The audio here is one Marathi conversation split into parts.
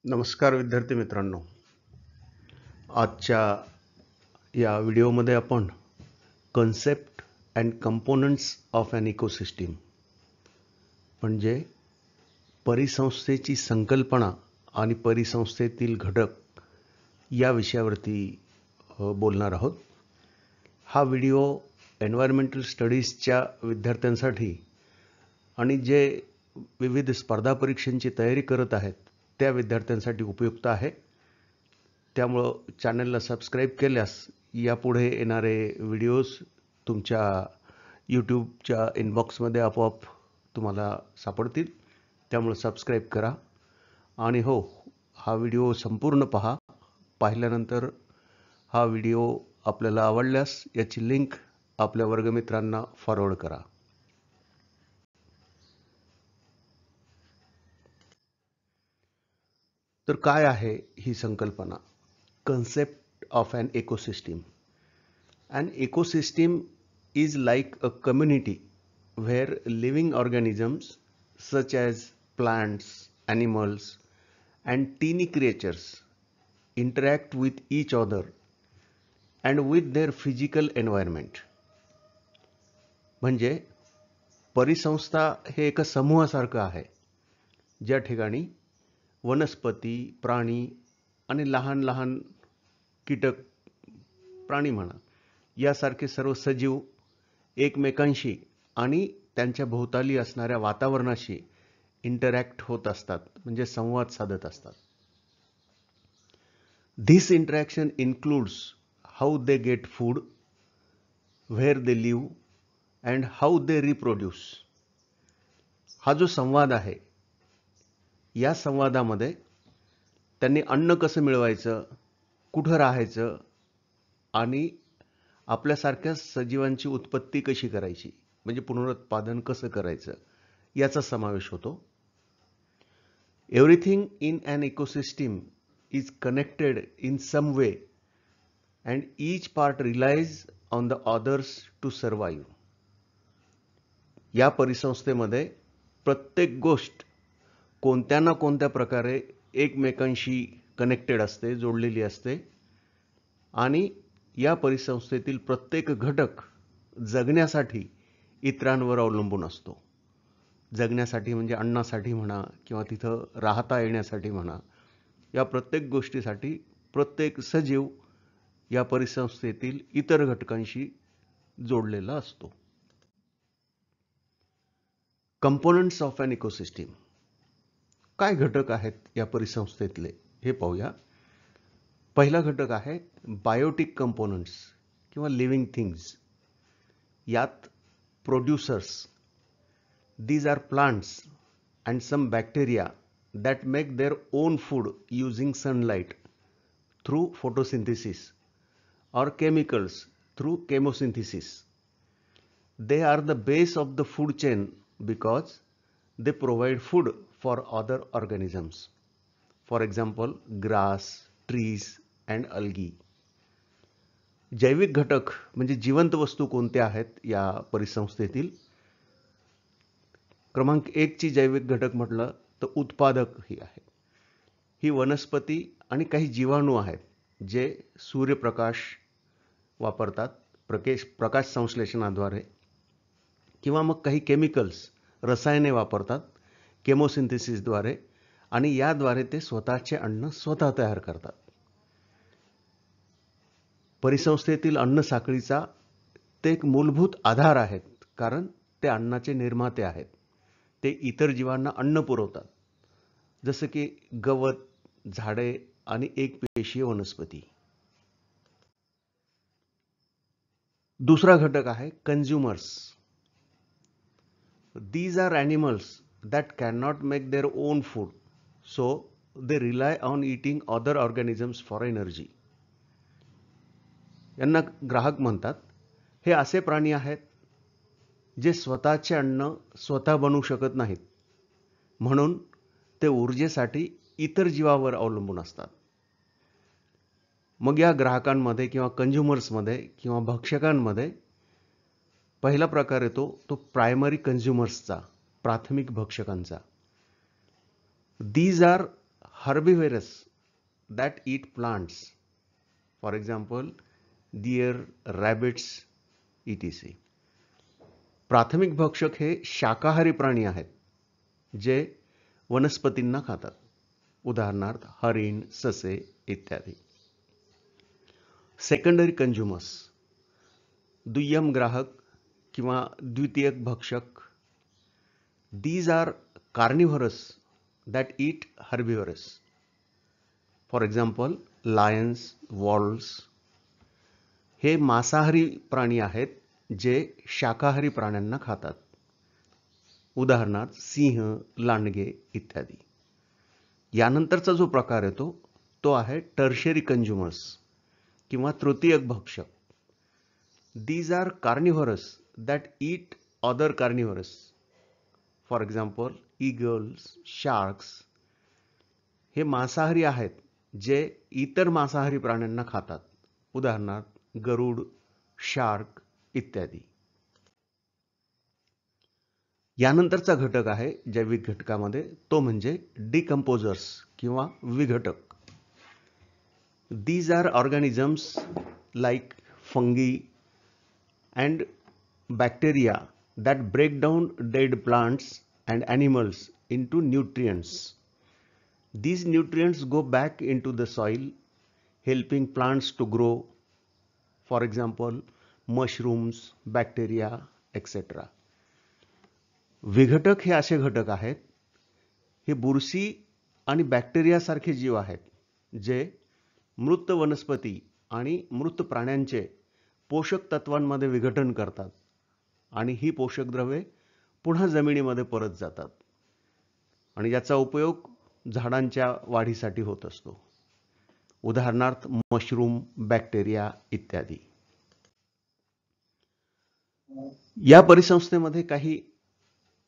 नमस्कार विद्यार्थी मित्रांनो, आजच्या या व्हिडिओमध्ये आपण concept and components of an ecosystem म्हणजे परिसंस्थेची संकल्पना आणि परिसंस्थेतील घटक या विषयावरती बोलणार आहोत. हा व्हिडिओ एन्व्हायरमेंटल स्टडीजच्या विद्यार्थ्यांसाठी आणि जे विविध स्पर्धा परीक्षांची तयारी करत आहेत त्या विद्यार्थ्यांसाठी उपयुक्त आहे. त्यामुळं चॅनलला सबस्क्राईब केल्यास यापुढे येणारे व्हिडिओज तुमच्या यूट्यूबच्या इनबॉक्समध्ये आपोआप तुम्हाला सापडतील. त्यामुळे सबस्क्राईब करा आणि हो, हा व्हिडिओ संपूर्ण पहा. पाहिल्यानंतर हा व्हिडिओ आपल्याला आवडल्यास याची लिंक आपल्या वर्गमित्रांना फॉरवर्ड करा. तर काय आहे ही संकल्पना? Concept of an ecosystem. An ecosystem is like a community where living organisms such as plants, animals, and teeny creatures interact with each other and with their physical environment. म्हणजे परिसंस्था हे एका समूहासारखं आहे ज्या ठिकाणी वनस्पती, प्राणी आणि लहान लहान कीटक, प्राणी म्हणा, यासारखे सर्व सजीव एकमेकांशी आणि त्यांच्या भोवताली असणाऱ्या वातावरणाशी इंटरॅक्ट होत असतात, म्हणजे संवाद साधत असतात. This interaction includes how they get food, where they live and how they reproduce. हा जो संवाद आहे, या संवादामध्ये त्यांनी अन्न कसं मिळवायचं, कुठं राहायचं आणि आपल्यासारख्या सजीवांची उत्पत्ती कशी करायची, म्हणजे पुनरुत्पादन कसं करायचं, याचा समावेश होतो. Everything in an ecosystem is connected in some way and each part relies on the others to survive. या परिसंस्थेमध्ये प्रत्येक गोष्ट कोणत्या ना कोणत्या प्रकारे एकमेकांशी कनेक्टेड असते, जोडलेली असते आणि या परिसंस्थेतील प्रत्येक घटक जगण्यासाठी इतरांवर अवलंबून असतो. जगण्यासाठी म्हणजे अन्नासाठी म्हणा किंवा तिथं राहता येण्यासाठी म्हणा, या प्रत्येक गोष्टीसाठी प्रत्येक सजीव या परिसंस्थेतील इतर घटकांशी जोडलेला असतो. Components of an ecosystem. काय घटक आहेत या परिसंस्थेतले हे पाहूया. पहिला घटक आहे बायोटिक कंपोनंट्स किंवा लिव्हिंग थिंग्स. यात producers, these are plants and some bacteria that make their own food using sunlight through photosynthesis or chemicals through chemosynthesis. They are the base of the food chain because they provide food for other organisms. For example, grass, trees and algae. जैविक घटक म्हणजे जिवंत वस्तू कोणत्या आहेत या परिसंस्थेतील? क्रमांक 1 ची जैविक घटक म्हटलं तर उत्पादक ही आहे. ही वनस्पती आणि काही जीवाणू आहेत जे सूर्यप्रकाश वापरतात प्रकाश संश्लेषणाद्वारे, किंवा मग काही केमिकल्स, रसायने वापरतात केमोसिंथेसिसद्वारे आणि याद्वारे ते स्वतःचे अन्न स्वतः तयार करतात. परिसंस्थेतील अन्न साखळीचा ते एक मूलभूत आधार आहेत, कारण ते अन्नाचे निर्माते आहेत. ते इतर जीवांना अन्न पुरवतात, जसं की गवत, झाडे आणि एकपेशीय वनस्पती. दुसरा घटक आहे consumers. These are animals that cannot make their own food, so they rely on eating other organisms for energy. यांना ग्राहक म्हणतात. हे असे प्राणी आहेत जे स्वतःचे अन्न स्वतः बनवू शकत नाहीत, म्हणून ते ऊर्जेसाठी इतर जीवावर अवलंबून असतात. मग या ग्राहकांमध्ये किंवा कंझ्युमर्समध्ये किंवा भक्षकांमध्ये पहिला प्रकार येतो तो प्रायमरी कंझ्युमर्सचा, प्राथमिक भक्षकांचा. These are herbivorous that eat plants, for example deer, rabbits, etc. प्राथमिक भक्षक हे शाकाहारी प्राणी आहेत जे वनस्पतींना खातात, उदाहरणार्थ हरिण, ससे इत्यादी. सेकंडरी कंझ्युमर्स, दुय्यम ग्राहक किंवा द्वितीयक भक्षक. These are carnivorous that eat herbivorous. For example, lions, wolves. हे मांसाहारी प्राणी आहेत जे शाकाहारी प्राण्यांना खातात, उदाहरणार्थ सिंह, लांडगे इत्यादी. यानंतरचा जो प्रकार येतो तो आहे टर्शियरी कंझ्युमर्स किंवा तृतीयक भक्षक. These are carnivorous that eat other carnivores. For example, eagles, sharks. हे मांसाहारी आहेत जे इतर मांसाहारी प्राण्यांना खातात, उदाहरणार्थ गरुड, शार्क इत्यादी. यानंतरचा घटक आहे जैविक घटकामध्ये तो म्हणजे डिकंपोजर्स किंवा विघटक. These are organisms like fungi and bacteria that break down dead plants and animals into nutrients. These nutrients go back into the soil, helping plants to grow. For example, mushrooms, bacteria, etc. विघटक हे असे घटक आहेत, हे बुरशी आणि बॅक्टेरिया सारखे जीव आहेत जे मृत वनस्पती आणि मृत प्राण्यांचे पोषक तत्वांमध्ये विघटन करतात आणि ही पोषक द्रव्ये पुन्हा जमिनीमध्ये परत जातात आणि याचा उपयोग झाडांच्या वाढीसाठी होत असतो, उदाहरणार्थ मशरूम, बॅक्टेरिया इत्यादी. या परिसंस्थेमध्ये काही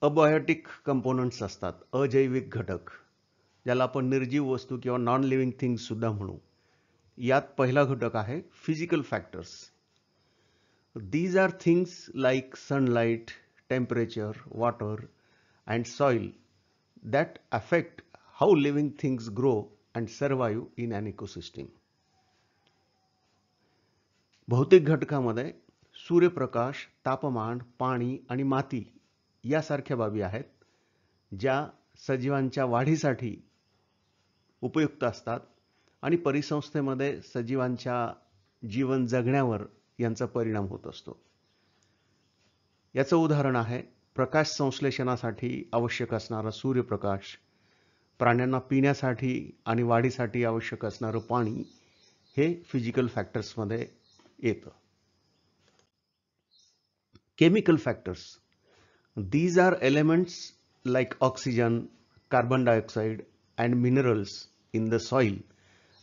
अबायोटिक कंपोनंट्स असतात, अजैविक घटक, ज्याला आपण निर्जीव वस्तू किंवा नॉन लिव्हिंग थिंग्स सुद्धा म्हणू. यात पहिला घटक आहे physical factors. These are things like sunlight, temperature, water, and soil that affect how living things grow and survive in an ecosystem. भौतिक घटकामध्ये सूर्यप्रकाश, तापमान, पाणी आणि माती यासारख्या बाबी आहेत ज्या सजीवांच्या वाढीसाठी उपयुक्त असतात आणि परिसंस्थेमध्ये सजीवांच्या जीवन जगण्यावर यांचा परिणाम होत असतो. याचं उदाहरण आहे प्रकाश संश्लेषणासाठी आवश्यक असणारा सूर्यप्रकाश, प्राण्यांना पिण्यासाठी आणि वाढीसाठी आवश्यक असणारं पाणी, हे फिजिकल फॅक्टर्समध्ये येतं. Chemical factors. These are elements like oxygen, carbon dioxide, and minerals in the soil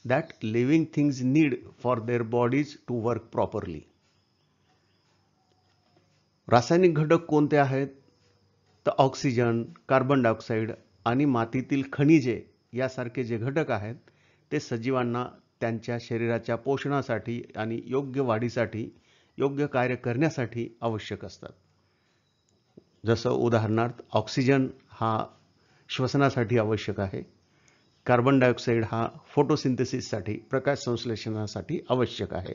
that living things need for their bodies to work properly. रासायनिक घटक कोणते आहेत? तर ऑक्सिजन, कार्बन डायऑक्साईड आणि मातीतील खनिजे यासारखे जे घटक आहेत ते सजीवांना त्यांच्या शरीराच्या पोषणासाठी आणि योग्य वाढीसाठी, योग्य कार्य करण्यासाठी आवश्यक असतात. जसं उदाहरणार्थ ऑक्सिजन हा श्वसनासाठी आवश्यक आहे, कार्बन डायऑक्साईड हा फोटोसिंथेसिससाठी, प्रकाश संश्लेषणासाठी आवश्यक आहे.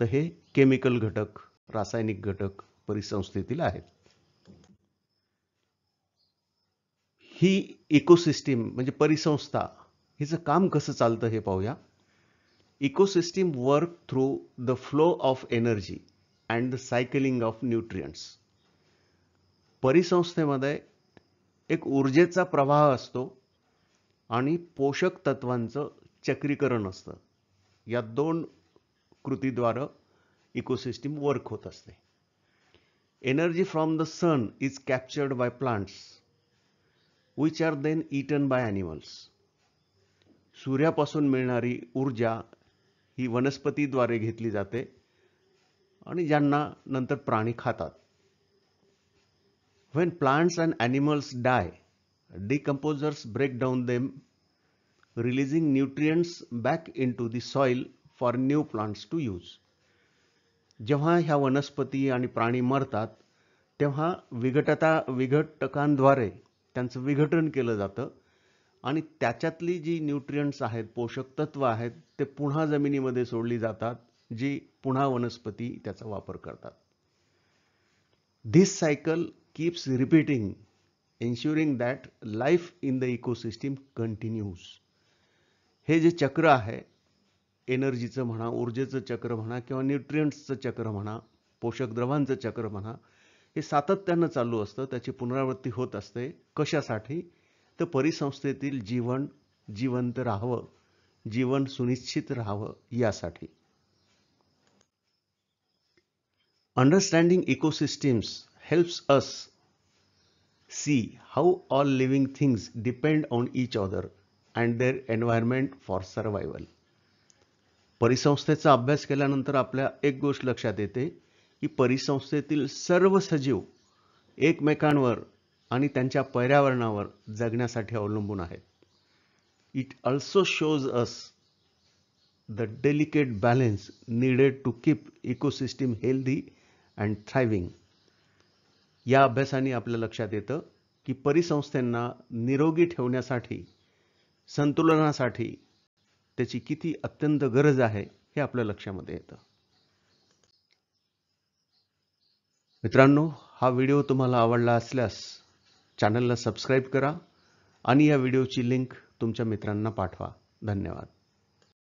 तर हे केमिकल घटक, रासायनिक घटक परिसंस्थेतील आहेत. ही इकोसिस्टीम म्हणजे परिसंस्था, हिचं काम कसं चालतं हे पाहूया. Ecosystem work through the flow of energy and the cycling of nutrients. परिसंस्थेमध्ये एक ऊर्जेचा प्रवाह असतो आणि पोषक तत्वांचं चक्रीकरण असतं. या दोन कृतीद्वारे इकोसिस्टीम वर्क होत असते. Energy from the sun is captured by plants which are then eaten by animals. सूर्यापासून मिळणारी ऊर्जा ही वनस्पतीद्वारे घेतली जाते आणि ज्यांना नंतर प्राणी खातात. When plants and animals die, decomposers break down them, releasing nutrients back into the soil for new plants to use. जेव्हा ह्या वनस्पती आणि प्राणी मरतात तेव्हा विघटकांद्वारे त्यांचं विघटन केलं जातं आणि त्याच्यातली जी न्यूट्रिएंट्स आहेत, पोषक तत्व आहेत, ते पुन्हा जमिनीमध्ये सोडली जातात, जी पुन्हा वनस्पती त्याचा वापर करतात. This cycle keeps repeating, ensuring that life in the ecosystem continues. हे जे चक्र आहे, एनर्जीचं म्हणा, ऊर्जेचं चक्र म्हणा किंवा न्यूट्रिएंट्सचं चक्र म्हणा, पोषक द्रव्यांचं चक्र म्हणा, हे सातत्यानं चालू असतं. त्याची पुनरावृत्ती होत असते. कशासाठी? तर परिसंस्थेतील जीवन जिवंत राहावं, जीवन सुनिश्चित राहावं यासाठी. Understanding ecosystems helps us see how all living things depend on each other and their environment for survival. परिसंस्थेचा अभ्यास केल्यानंतर आपल्या एक गोष्ट लक्षात येते की परिसंस्थेतील सर्व सजीव एकमेकांवर आणि त्यांच्या पर्यावरणावर जगण्यासाठी अवलंबून आहेत. It also shows us the delicate balance needed to keep ecosystem healthy and thriving. या अभ्यासाने आपल्या लक्षात येतं की परिसंस्थांना निरोगी ठेवण्यासाठी, संतुलनासाठी त्याची किती अत्यंत गरज आहे हे आपल्या लक्षामध्ये येतं. मित्रांनो, हा व्हिडिओ तुम्हाला आवडला असल्यास चॅनलला सबस्क्राईब करा आणि या व्हिडिओची लिंक तुमच्या मित्रांना पाठवा. धन्यवाद.